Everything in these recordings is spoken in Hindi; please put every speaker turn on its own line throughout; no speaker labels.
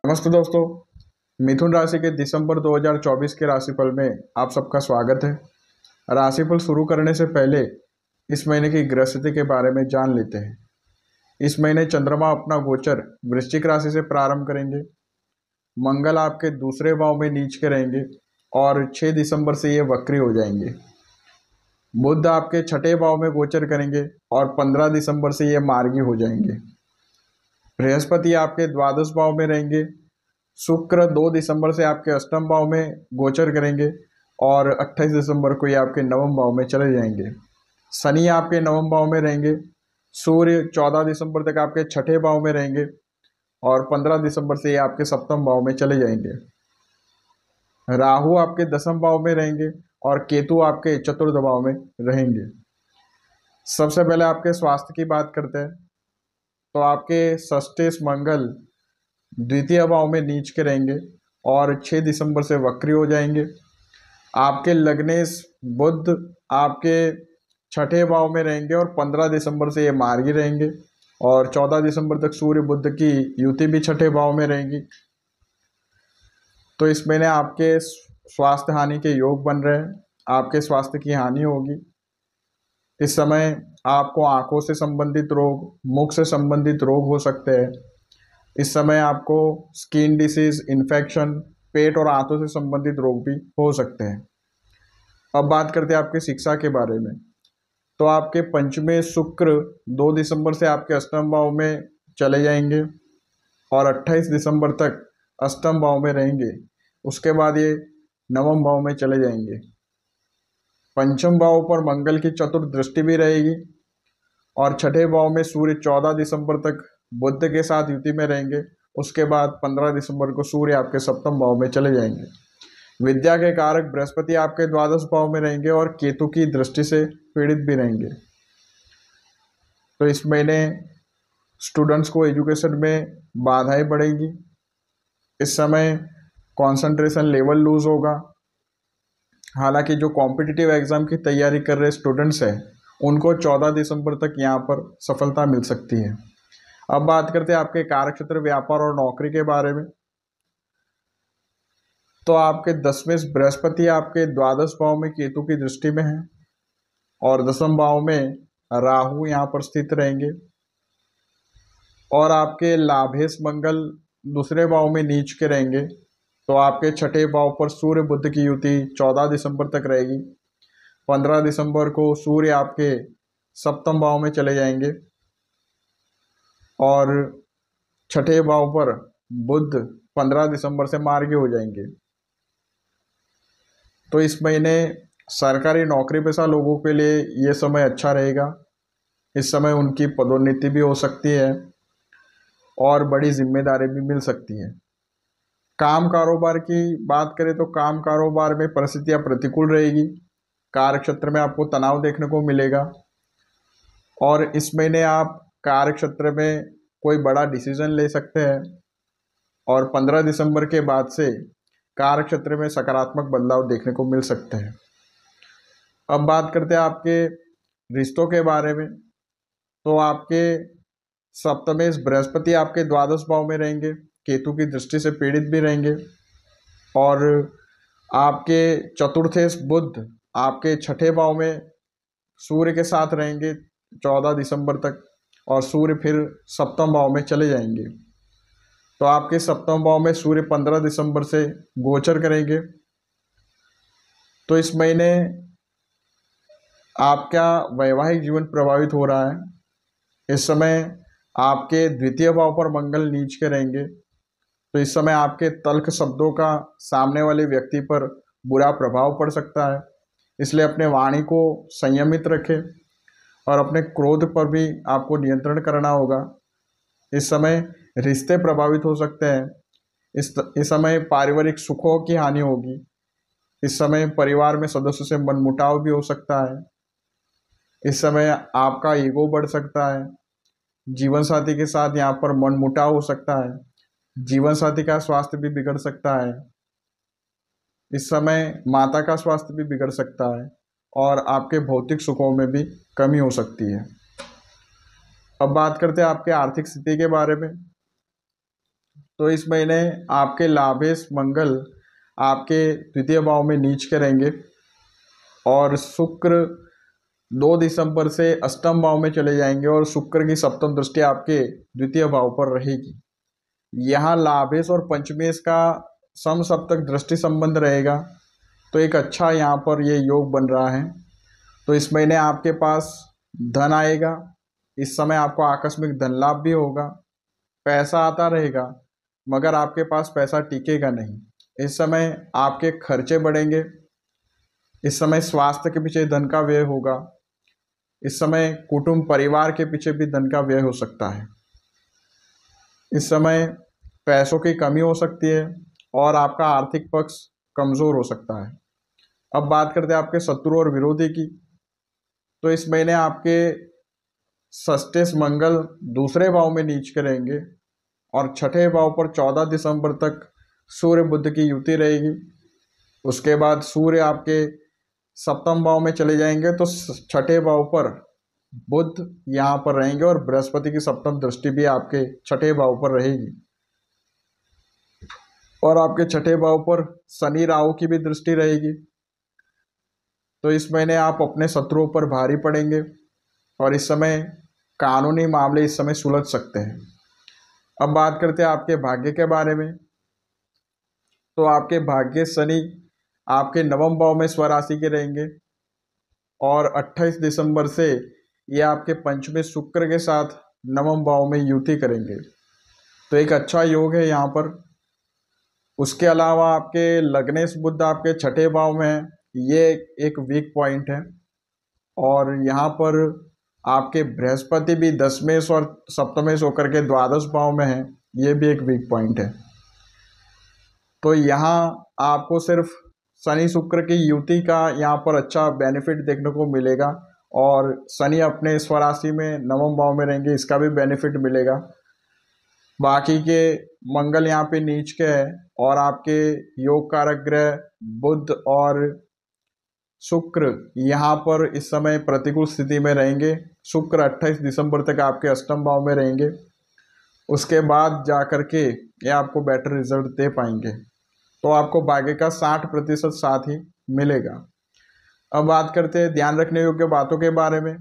नमस्ते दोस्तों। मिथुन राशि के दिसंबर 2024 के राशिफल में आप सबका स्वागत है। राशिफल शुरू करने से पहले इस महीने की ग्रह स्थिति के बारे में जान लेते हैं। इस महीने चंद्रमा अपना गोचर वृश्चिक राशि से प्रारंभ करेंगे। मंगल आपके दूसरे भाव में नीच के रहेंगे और 6 दिसंबर से ये वक्री हो जाएंगे। बुध आपके छठे भाव में गोचर करेंगे और 15 दिसंबर से ये मार्गी हो जाएंगे। बृहस्पति आपके द्वादश भाव में रहेंगे। शुक्र 2 दिसंबर से आपके अष्टम भाव में गोचर करेंगे और 28 दिसंबर को ये आपके नवम भाव में चले जाएंगे। शनि आपके नवम भाव में रहेंगे। सूर्य 14 दिसंबर तक आपके छठे भाव में रहेंगे और 15 दिसंबर से ये आपके सप्तम भाव में चले जाएंगे। राहु आपके दसम भाव में रहेंगे और केतु आपके चतुर्थ भाव में रहेंगे। सबसे पहले आपके स्वास्थ्य की बात करते हैं तो आपके षष्ठेश मंगल द्वितीय भाव में नीच के रहेंगे और 6 दिसंबर से वक्री हो जाएंगे। आपके लग्नेश बुध आपके छठे भाव में रहेंगे और 15 दिसंबर से ये मार्गी रहेंगे और 14 दिसंबर तक सूर्य बुध की युति भी छठे भाव में रहेंगी। तो इस महीने आपके स्वास्थ्य हानि के योग बन रहे हैं। आपके स्वास्थ्य की हानि होगी। इस समय आपको आंखों से संबंधित रोग, मुख से संबंधित रोग हो सकते हैं। इस समय आपको स्किन डिसीज, इन्फेक्शन, पेट और आंतों से संबंधित रोग भी हो सकते हैं। अब बात करते हैं आपकी शिक्षा के बारे में। तो आपके पंचमे शुक्र 2 दिसंबर से आपके अष्टम भाव में चले जाएंगे और 28 दिसंबर तक अष्टम भाव में रहेंगे। उसके बाद ये नवम भाव में चले जाएंगे। पंचम भाव पर मंगल की चतुर्थ दृष्टि भी रहेगी और छठे भाव में सूर्य 14 दिसंबर तक बुध के साथ युति में रहेंगे। उसके बाद 15 दिसंबर को सूर्य आपके सप्तम भाव में चले जाएंगे। विद्या के कारक बृहस्पति आपके द्वादश भाव में रहेंगे और केतु की दृष्टि से पीड़ित भी रहेंगे। तो इस महीने स्टूडेंट्स को एजुकेशन में बाधाएं बढ़ेंगी। इस समय कंसंट्रेशन लेवल लूज होगा। हालांकि जो कॉम्पिटिटिव एग्जाम की तैयारी कर रहे स्टूडेंट्स हैं उनको 14 दिसंबर तक यहाँ पर सफलता मिल सकती है। अब बात करते हैं आपके कार्यक्षेत्र, व्यापार और नौकरी के बारे में। तो आपके 10वें बृहस्पति आपके द्वादश भाव में केतु की दृष्टि में है और दसम भाव में राहु यहाँ पर स्थित रहेंगे और आपके लाभेश मंगल दूसरे भाव में नीच के रहेंगे। तो आपके छठे भाव पर सूर्य बुध की युति 14 दिसंबर तक रहेगी। 15 दिसंबर को सूर्य आपके सप्तम भाव में चले जाएंगे और छठे भाव पर बुध 15 दिसंबर से मार्गी हो जाएंगे। तो इस महीने सरकारी नौकरी पेशा लोगों के लिए ये समय अच्छा रहेगा। इस समय उनकी पदोन्नति भी हो सकती है और बड़ी जिम्मेदारी भी मिल सकती है। काम कारोबार की बात करें तो काम कारोबार में परिस्थितियां प्रतिकूल रहेगी। कार्य क्षेत्र में आपको तनाव देखने को मिलेगा और इस महीने आप कार्य क्षेत्र में कोई बड़ा डिसीजन ले सकते हैं और 15 दिसंबर के बाद से कार्य क्षेत्र में सकारात्मक बदलाव देखने को मिल सकते हैं। अब बात करते हैं आपके रिश्तों के बारे में। तो आपके सप्तमेश बृहस्पति आपके द्वादश भाव में रहेंगे, केतु की दृष्टि से पीड़ित भी रहेंगे और आपके चतुर्थेश बुध आपके छठे भाव में सूर्य के साथ रहेंगे 14 दिसंबर तक और सूर्य फिर सप्तम भाव में चले जाएंगे। तो आपके सप्तम भाव में सूर्य 15 दिसंबर से गोचर करेंगे। तो इस महीने आपका वैवाहिक जीवन प्रभावित हो रहा है। इस समय आपके द्वितीय भाव पर मंगल नीच के रहेंगे। तो इस समय आपके तल्ख शब्दों का सामने वाले व्यक्ति पर बुरा प्रभाव पड़ सकता है। इसलिए अपने वाणी को संयमित रखें और अपने क्रोध पर भी आपको नियंत्रण करना होगा। इस समय रिश्ते प्रभावित हो सकते हैं। इस समय पारिवारिक सुखों की हानि होगी। इस समय परिवार में सदस्यों से मनमुटाव भी हो सकता है। इस समय आपका ईगो बढ़ सकता है। जीवन साथी के साथ यहाँ पर मनमुटाव हो सकता है। जीवन साथी का स्वास्थ्य भी बिगड़ सकता है। इस समय माता का स्वास्थ्य भी बिगड़ सकता है और आपके भौतिक सुखों में भी कमी हो सकती है। अब बात करते हैं आपके आर्थिक स्थिति के बारे में। तो इस महीने आपके लाभेश मंगल आपके द्वितीय भाव में नीच के रहेंगे और शुक्र 2 दिसंबर से अष्टम भाव में चले जाएंगे और शुक्र की सप्तम दृष्टि आपके द्वितीय भाव पर रहेगी। यहाँ लाभेश और पंचमेश का समसप्तक दृष्टि संबंध रहेगा, तो एक अच्छा यहाँ पर ये योग बन रहा है। तो इस महीने आपके पास धन आएगा, इस समय आपको आकस्मिक धन लाभ भी होगा, पैसा आता रहेगा, मगर आपके पास पैसा टिकेगा नहीं। इस समय आपके खर्चे बढ़ेंगे, इस समय स्वास्थ्य के पीछे धन का व्यय होगा, इस समय कुटुंब परिवार के पीछे भी धन का व्यय हो सकता है। इस समय पैसों की कमी हो सकती है और आपका आर्थिक पक्ष कमज़ोर हो सकता है। अब बात करते हैं आपके शत्रु और विरोधी की। तो इस महीने आपके षष्ठेश मंगल दूसरे भाव में नीच के रहेंगे और छठे भाव पर 14 दिसंबर तक सूर्य बुध की युति रहेगी। उसके बाद सूर्य आपके सप्तम भाव में चले जाएंगे, तो छठे भाव पर बुध यहाँ पर रहेंगे और बृहस्पति की सप्तम दृष्टि भी आपके छठे भाव पर रहेगी और आपके छठे भाव पर शनि राहु की भी दृष्टि रहेगी। तो इस महीने आप अपने शत्रुओं पर भारी पड़ेंगे और इस समय कानूनी मामले इस समय सुलझ सकते हैं। अब बात करते हैं आपके भाग्य के बारे में। तो आपके भाग्य शनि आपके नवम भाव में स्वराशि के रहेंगे और 28 दिसंबर से ये आपके पंचमे शुक्र के साथ नवम भाव में युति करेंगे, तो एक अच्छा योग है यहाँ पर। उसके अलावा आपके लग्नेश बुध आपके छठे भाव में है, ये एक वीक पॉइंट है और यहाँ पर आपके बृहस्पति भी दशमेश और सप्तमेश होकर के द्वादश भाव में है, ये भी एक वीक पॉइंट है। तो यहाँ आपको सिर्फ शनि शुक्र की युति का यहाँ पर अच्छा बेनिफिट देखने को मिलेगा और शनि अपने स्वराशि में नवम भाव में रहेंगे, इसका भी बेनिफिट मिलेगा। बाकी के मंगल यहाँ पे नीच के है और आपके योग कारक ग्रह बुध और शुक्र यहाँ पर इस समय प्रतिकूल स्थिति में रहेंगे। शुक्र 28 दिसंबर तक आपके अष्टम भाव में रहेंगे, उसके बाद जा कर के ये आपको बेटर रिजल्ट दे पाएंगे। तो आपको भाग्य का 60% साथ ही मिलेगा। अब बात करते हैं ध्यान रखने योग्य बातों के बारे में।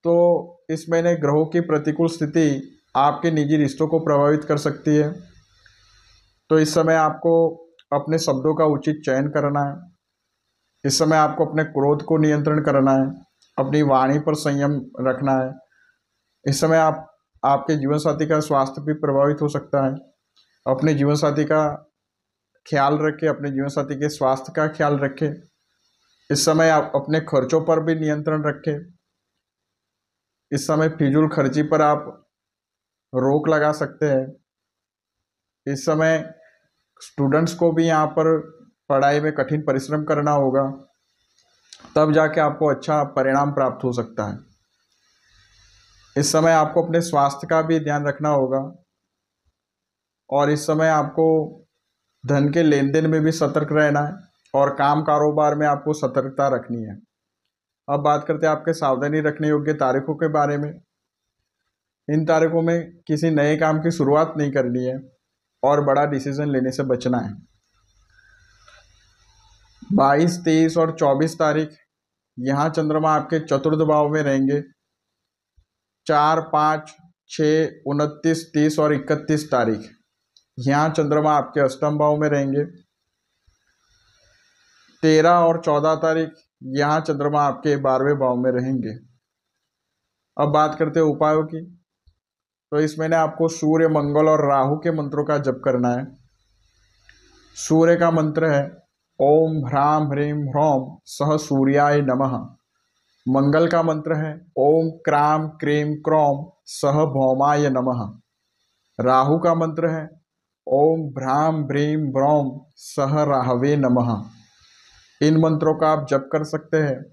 तो इस महीने ग्रहों की प्रतिकूल स्थिति आपके निजी रिश्तों को प्रभावित कर सकती है, तो इस समय आपको अपने शब्दों का उचित चयन करना है। इस समय आपको अपने क्रोध को नियंत्रण करना है, अपनी वाणी पर संयम रखना है। इस समय आपके जीवन साथी का स्वास्थ्य भी प्रभावित हो सकता है। अपने जीवन साथी का ख्याल रखें, अपने जीवन साथी के स्वास्थ्य का ख्याल रखें। इस समय आप अपने खर्चों पर भी नियंत्रण रखें। इस समय फिजूल खर्ची पर आप रोक लगा सकते हैं। इस समय स्टूडेंट्स को भी यहाँ पर पढ़ाई में कठिन परिश्रम करना होगा, तब जाके आपको अच्छा परिणाम प्राप्त हो सकता है। इस समय आपको अपने स्वास्थ्य का भी ध्यान रखना होगा और इस समय आपको धन के लेन देन में भी सतर्क रहना है और काम कारोबार में आपको सतर्कता रखनी है। अब बात करते हैं आपके सावधानी रखने योग्य तारीखों के बारे में। इन तारीखों में किसी नए काम की शुरुआत नहीं करनी है और बड़ा डिसीजन लेने से बचना है। 22, 23 और 24 तारीख यहाँ चंद्रमा आपके चतुर्थ भाव में रहेंगे। 4, 5, 6, 29, 30 और 31 तारीख यहाँ चंद्रमा आपके अष्टम भाव में रहेंगे। 13 और 14 तारीख यहाँ चंद्रमा आपके 12वें भाव में रहेंगे। अब बात करते हैं उपायों की। तो इस महीने आपको सूर्य, मंगल और राहु के मंत्रों का जप करना है। सूर्य का मंत्र है ओम ह्राम ह्रीम ह्रौम सह सूर्याय नमः। मंगल का मंत्र है ओम क्राम क्रीम क्रौम सह भौमाय नमः। राहु का मंत्र है ओम भ्राम भ्रीम ब्रौम सह राहवे नमः। इन मंत्रों का आप जप कर सकते हैं।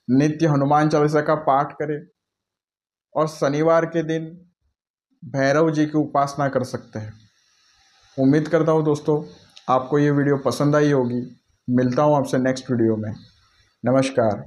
नित्य हनुमान चालीसा का पाठ करें और शनिवार के दिन भैरव जी की उपासना कर सकते हैं। उम्मीद करता हूँ दोस्तों आपको ये वीडियो पसंद आई होगी। मिलता हूँ आपसे नेक्स्ट वीडियो में। नमस्कार।